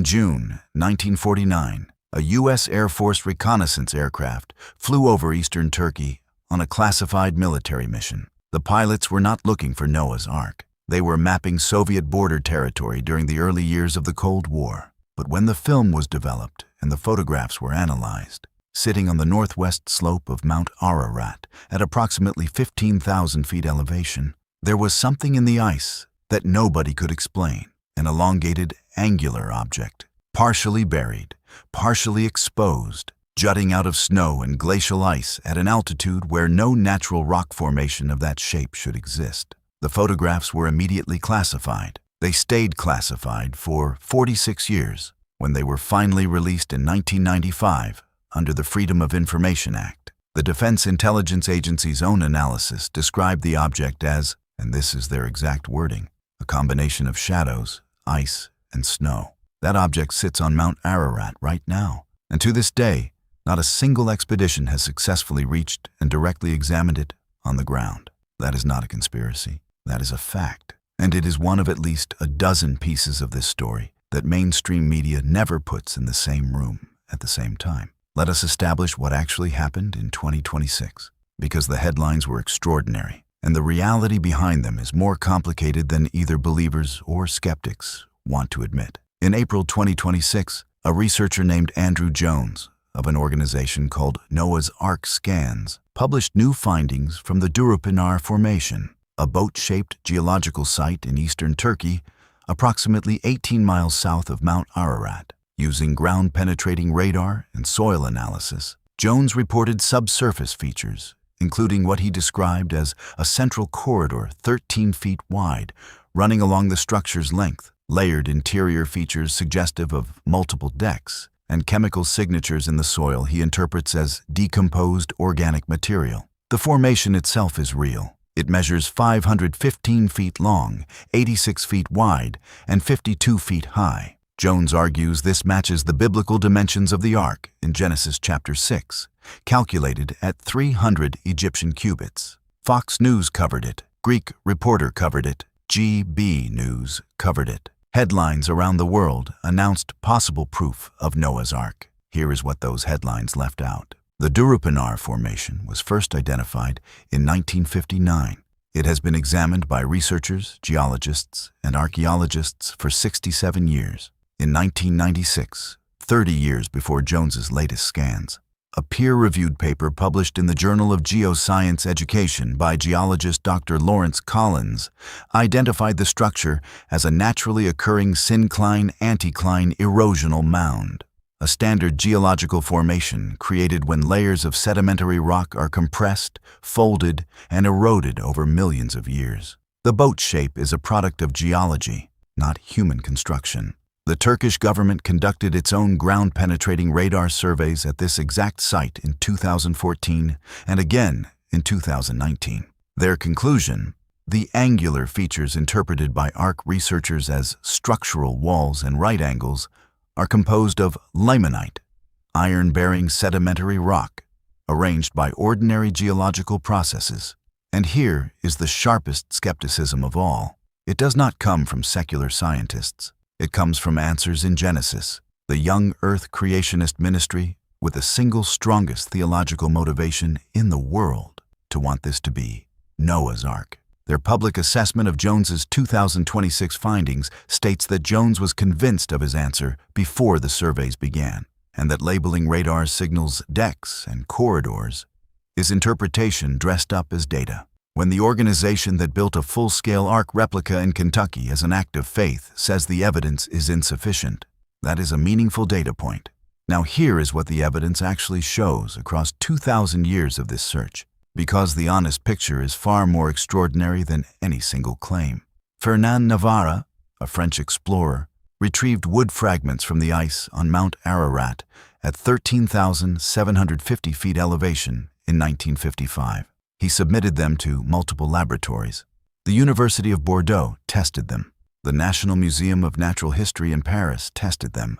In June 1949, a U.S. Air Force reconnaissance aircraft flew over eastern Turkey on a classified military mission. The pilots were not looking for Noah's Ark. They were mapping Soviet border territory during the early years of the Cold War. But when the film was developed and the photographs were analyzed, sitting on the northwest slope of Mount Ararat at approximately 15,000 feet elevation, there was something in the ice that nobody could explain. An elongated, angular object, partially buried, partially exposed, jutting out of snow and glacial ice at an altitude where no natural rock formation of that shape should exist. The photographs were immediately classified. They stayed classified for 46 years. When they were finally released in 1995 under the Freedom of Information Act, the Defense Intelligence Agency's own analysis described the object as, and this is their exact wording, a combination of shadows, ice, and snow. That object sits on Mount Ararat right now, and to this day, not a single expedition has successfully reached and directly examined it on the ground. That is not a conspiracy. That is a fact. And it is one of at least a dozen pieces of this story that mainstream media never puts in the same room at the same time. Let us establish what actually happened in 2026, because the headlines were extraordinary, and the reality behind them is more complicated than either believers or skeptics want to admit. In April 2026, a researcher named Andrew Jones of an organization called Noah's Ark Scans published new findings from the Durupinar Formation, a boat-shaped geological site in eastern Turkey, approximately 18 miles south of Mount Ararat. Using ground-penetrating radar and soil analysis, Jones reported subsurface features, including what he described as a central corridor 13 feet wide, running along the structure's length, layered interior features suggestive of multiple decks, and chemical signatures in the soil he interprets as decomposed organic material. The formation itself is real. It measures 515 feet long, 86 feet wide, and 52 feet high. Jones argues this matches the biblical dimensions of the Ark in Genesis chapter 6, calculated at 300 Egyptian cubits. Fox News covered it. Greek Reporter covered it. GB News covered it. Headlines around the world announced possible proof of Noah's Ark. Here is what those headlines left out. The Durupinar Formation was first identified in 1959. It has been examined by researchers, geologists, and archaeologists for 67 years. In 1996, 30 years before Jones's latest scans, a peer-reviewed paper published in the Journal of Geoscience Education by geologist Dr. Lawrence Collins identified the structure as a naturally occurring syncline-anticline erosional mound, a standard geological formation created when layers of sedimentary rock are compressed, folded, and eroded over millions of years. The boat shape is a product of geology, not human construction. The Turkish government conducted its own ground-penetrating radar surveys at this exact site in 2014 and again in 2019. Their conclusion: the angular features interpreted by Ark researchers as structural walls and right angles are composed of limonite, iron-bearing sedimentary rock, arranged by ordinary geological processes. And here is the sharpest skepticism of all. It does not come from secular scientists. It comes from Answers in Genesis, the young earth creationist ministry with the single strongest theological motivation in the world to want this to be Noah's Ark. Their public assessment of Jones's 2026 findings states that Jones was convinced of his answer before the surveys began, and that labeling radar signals decks and corridors is interpretation dressed up as data. When the organization that built a full-scale Ark replica in Kentucky as an act of faith says the evidence is insufficient, that is a meaningful data point. Now here is what the evidence actually shows across 2,000 years of this search, because the honest picture is far more extraordinary than any single claim. Fernand Navarre, a French explorer, retrieved wood fragments from the ice on Mount Ararat at 13,750 feet elevation in 1955. He submitted them to multiple laboratories. The University of Bordeaux tested them. The National Museum of Natural History in Paris tested them.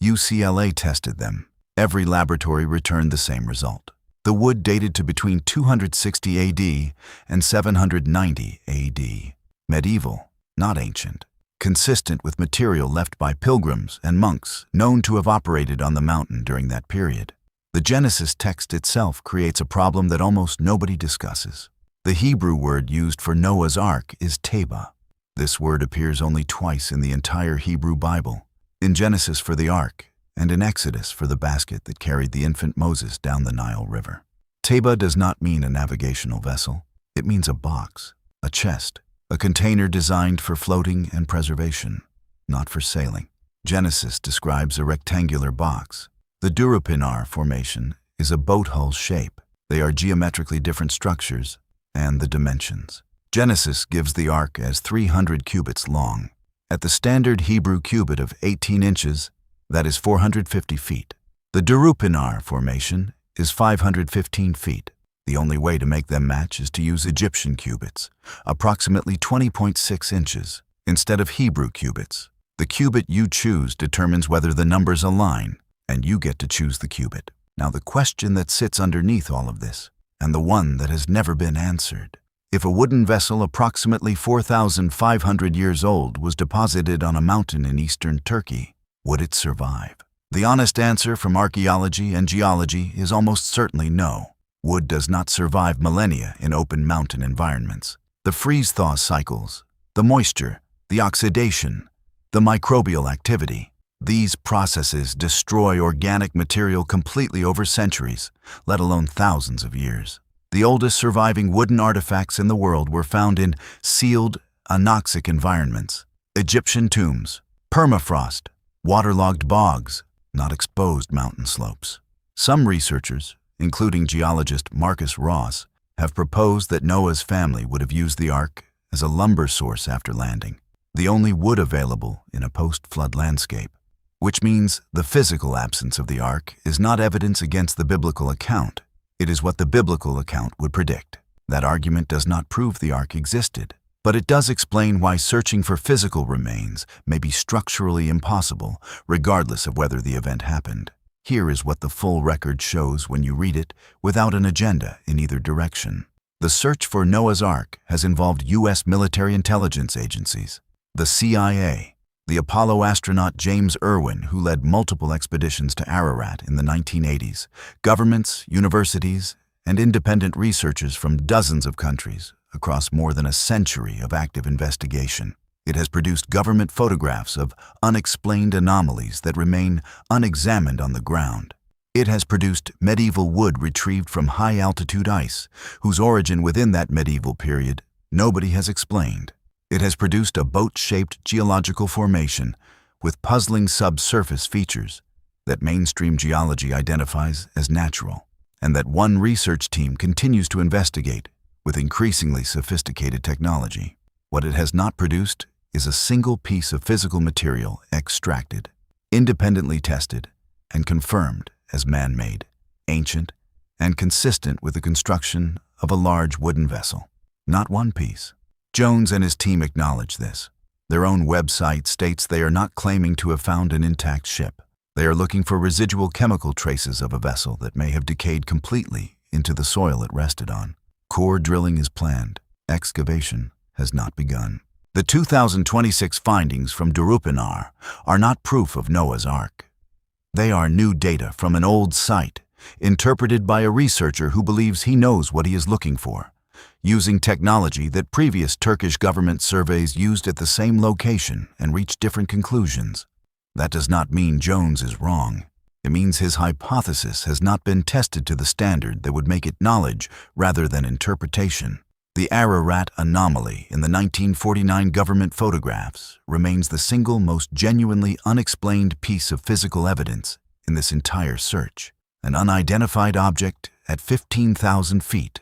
UCLA tested them. Every laboratory returned the same result. The wood dated to between 260 AD and 790 AD. Medieval, not ancient. consistent with material left by pilgrims and monks known to have operated on the mountain during that period. The Genesis text itself creates a problem that almost nobody discusses. The Hebrew word used for Noah's Ark is teba. This word appears only twice in the entire Hebrew Bible, in Genesis for the ark and in Exodus for the basket that carried the infant Moses down the Nile River. Teba does not mean a navigational vessel. It means a box, a chest, a container designed for floating and preservation, not for sailing. Genesis describes a rectangular box. The Durupinar Formation is a boat hull shape. They are geometrically different structures and the dimensions. Genesis gives the ark as 300 cubits long. At the standard Hebrew cubit of 18 inches, that is 450 feet. The Durupinar Formation is 515 feet. The only way to make them match is to use Egyptian cubits, approximately 20.6 inches, instead of Hebrew cubits. The cubit you choose determines whether the numbers align, and you get to choose the cubit. Now the question that sits underneath all of this, and the one that has never been answered: if a wooden vessel approximately 4,500 years old was deposited on a mountain in eastern Turkey, would it survive? The honest answer from archaeology and geology is almost certainly no. Wood does not survive millennia in open mountain environments. The freeze-thaw cycles, the moisture, the oxidation, the microbial activity, these processes destroy organic material completely over centuries, let alone thousands of years. The oldest surviving wooden artifacts in the world were found in sealed, anoxic environments, Egyptian tombs, permafrost, waterlogged bogs, not exposed mountain slopes. Some researchers, including geologist Marcus Ross, have proposed that Noah's family would have used the ark as a lumber source after landing, the only wood available in a post-flood landscape, which means the physical absence of the ark is not evidence against the biblical account. It is what the biblical account would predict. That argument does not prove the ark existed, but it does explain why searching for physical remains may be structurally impossible, regardless of whether the event happened. Here is what the full record shows when you read it without an agenda in either direction. The search for Noah's Ark has involved U.S. military intelligence agencies, the CIA, the Apollo astronaut James Irwin, who led multiple expeditions to Ararat in the 1980s, governments, universities, and independent researchers from dozens of countries across more than a century of active investigation. It has produced government photographs of unexplained anomalies that remain unexamined on the ground. It has produced medieval wood retrieved from high-altitude ice, whose origin within that medieval period nobody has explained. It has produced a boat-shaped geological formation with puzzling subsurface features that mainstream geology identifies as natural, and that one research team continues to investigate with increasingly sophisticated technology. What it has not produced is a single piece of physical material extracted, independently tested, and confirmed as man-made, ancient, and consistent with the construction of a large wooden vessel. Not one piece. Jones and his team acknowledge this. Their own website states they are not claiming to have found an intact ship. They are looking for residual chemical traces of a vessel that may have decayed completely into the soil it rested on. Core drilling is planned. Excavation has not begun. The 2026 findings from Durupinar are not proof of Noah's Ark. They are new data from an old site, interpreted by a researcher who believes he knows what he is looking for, using technology that previous Turkish government surveys used at the same location and reached different conclusions. That does not mean Jones is wrong. It means his hypothesis has not been tested to the standard that would make it knowledge rather than interpretation. The Ararat Anomaly in the 1949 government photographs remains the single most genuinely unexplained piece of physical evidence in this entire search. An unidentified object at 15,000 feet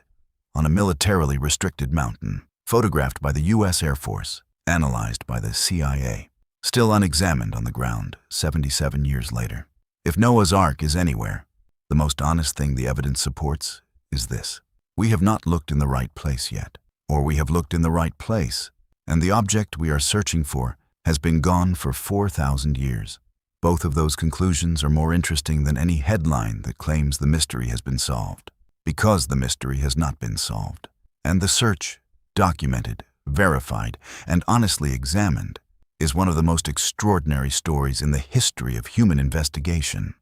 on a militarily restricted mountain, photographed by the U.S. Air Force, analyzed by the CIA, still unexamined on the ground 77 years later. If Noah's Ark is anywhere, the most honest thing the evidence supports is this: we have not looked in the right place yet, or we have looked in the right place, and the object we are searching for has been gone for 4,000 years. Both of those conclusions are more interesting than any headline that claims the mystery has been solved, because the mystery has not been solved, and the search, documented, verified, and honestly examined, is one of the most extraordinary stories in the history of human investigation.